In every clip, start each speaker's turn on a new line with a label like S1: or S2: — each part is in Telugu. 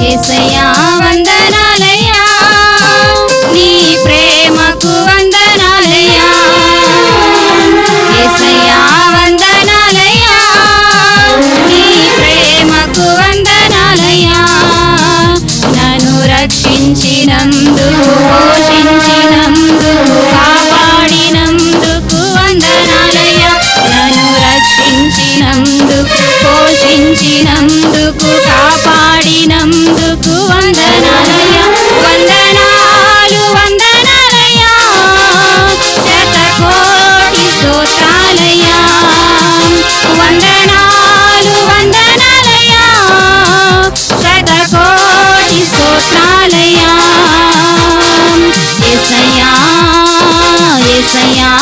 S1: యేసయ్యా వందనాలయ్యా, నీ ప్రేమకు వందనాలయ్యా. యేసయ్యా వందనాలయ్యా, నీ ప్రేమకు వందనాలయ్యా. నన్ను రక్షించినందుకు, పోషించినందుకు, కాపాడినందుకు వందనాలయ్యా. నన్ను రక్షించినందుకు, పోషించినందుకు, కాపాడినందుకు వందనాలయ్యా. వందనాలు వందనాలయ్యా, శతకోటి స్తోత్రాలయ్యా. వందనాలు వందనాలయ్యా, శతకోటి స్తోత్రాలయ్యా. యేసయ్యా యేసయ్యా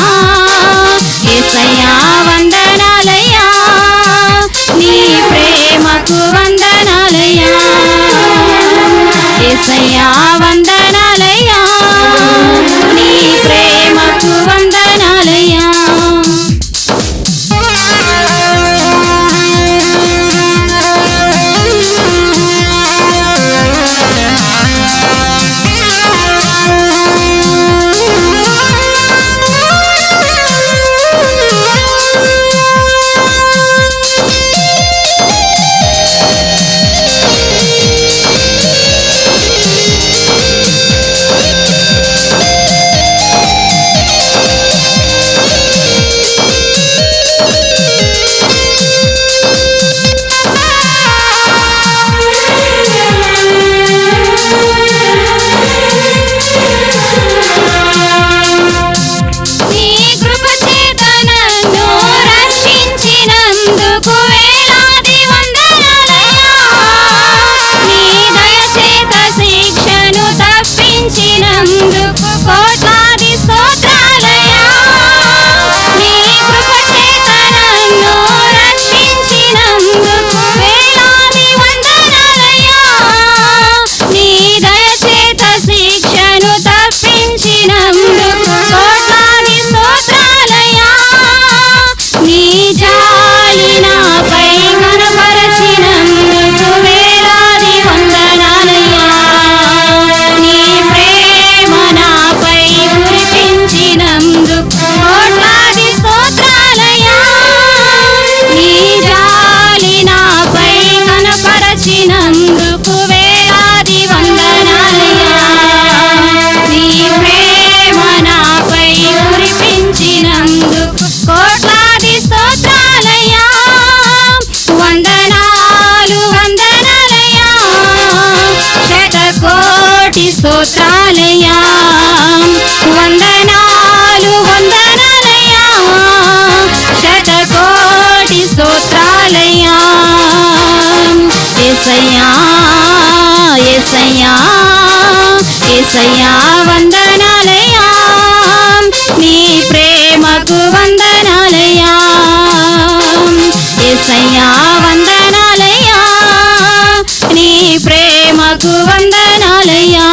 S1: యేసయ్యా వందనాలయ్యా, నీ ప్రేమకు వందనాలయ్యా. యేసయ్యా వందనాలయ్యా, నీ ప్రేమకు వందనాలయ్యా. నీ కృప చేత నన్ను రక్షించినందుకు వేలాది వందనాలయ్యా. నీ దయ చేత శిక్షను తప్పించినందుకు కోట్లాది స్తోత్రాలయ్యా. నీ కృప చేత నన్ను రక్షించినందుకు వేలాది వందనాలయ్యా. నీ దయ చేత శిక్షను తప్పించినందుకు కోట్లాది స్తోత్రాలయ్యా. నీ జాలి నాపై కనపరచినందుకు వేలాది వందనాలయ్యా. నీ ప్రేమ నాపై కురిపించినందుకు కోట్లాది స్తోత్రాలయ్యా. నీ జాలి నాపై కనపరచినందుకు వేలాది వందనాలయ్యా. నీ ప్రేమ నాపై కురిపించినందుకు కోట్లాది స్తోత్రాలయ్యా. వందనాలు వందనాలయ్యా, శతకోటి స్తోత్రాలయ్యా. వందనాలు వందనాలయ్యా, శతకోటి స్తోత్రాలయ్యా. యేసయ్యా యేసయ్యా యేసయ్యా వందనాలయ్యా, నీ ప్రేమకు వందనాలయ్యా. యేసయ్యా వందనాలయ్యా, నీ ప్రేమకు వందనాలయ్యా.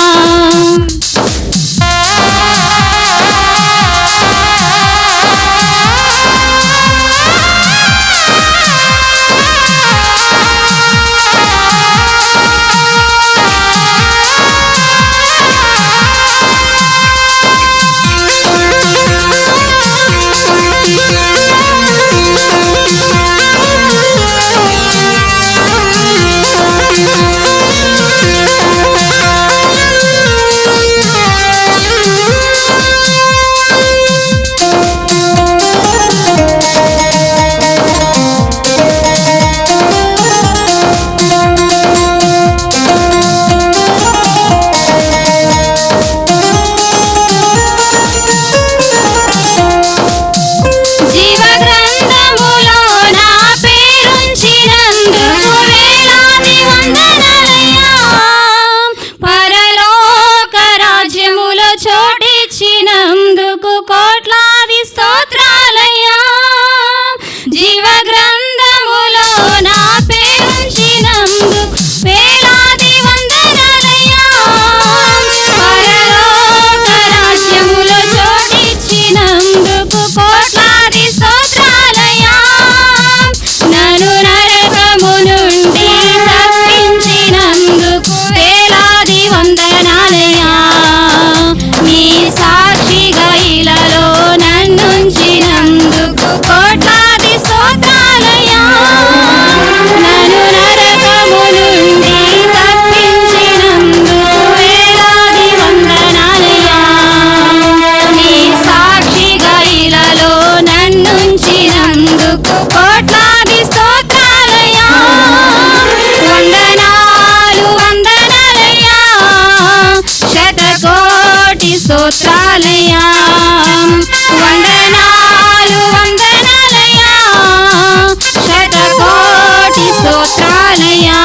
S1: వందనాలయ్యా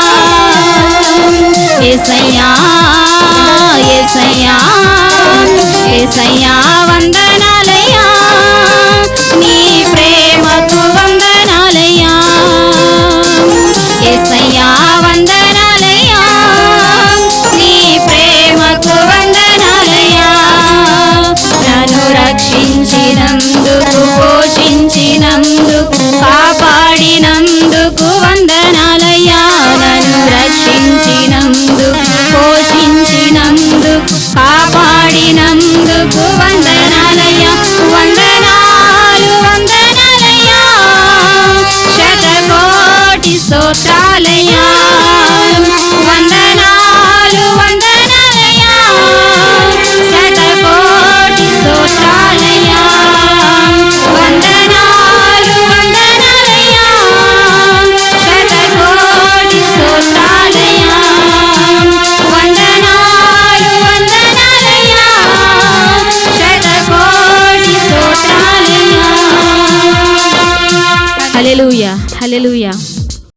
S1: యేసయ్యా యేసయ్యా యేసయ్యా వందనాలయ్యా నీ ప్రేమకు వందనాలయ్యా యేసయ్యా వందనాలయ్యా నీ ప్రేమకు వందనాలయ్యా నన్ను రక్షించినందుకు పోషించినందుకు కాపాడినందుకు వందనాలయ్యా నన్ను రక్షించినందుకు పోషించినందుకు కాపాడినందుకు వందనాలయ్యా వందనాలు వందనాలయ్యా శతకోటి స్తోత్రాలయ్యా వందనాలు వందనాలయ్యా శతకోటి స్తోత్రాలయ్యా వందనాలు వందనాలయ్యా శతకోటి స్తోత్రాలయ్యా వందనాలు వందనాలయ్యా శతకోటి స్తోత్రాలయ్యా హల్లెలూయా హల్లెలూయా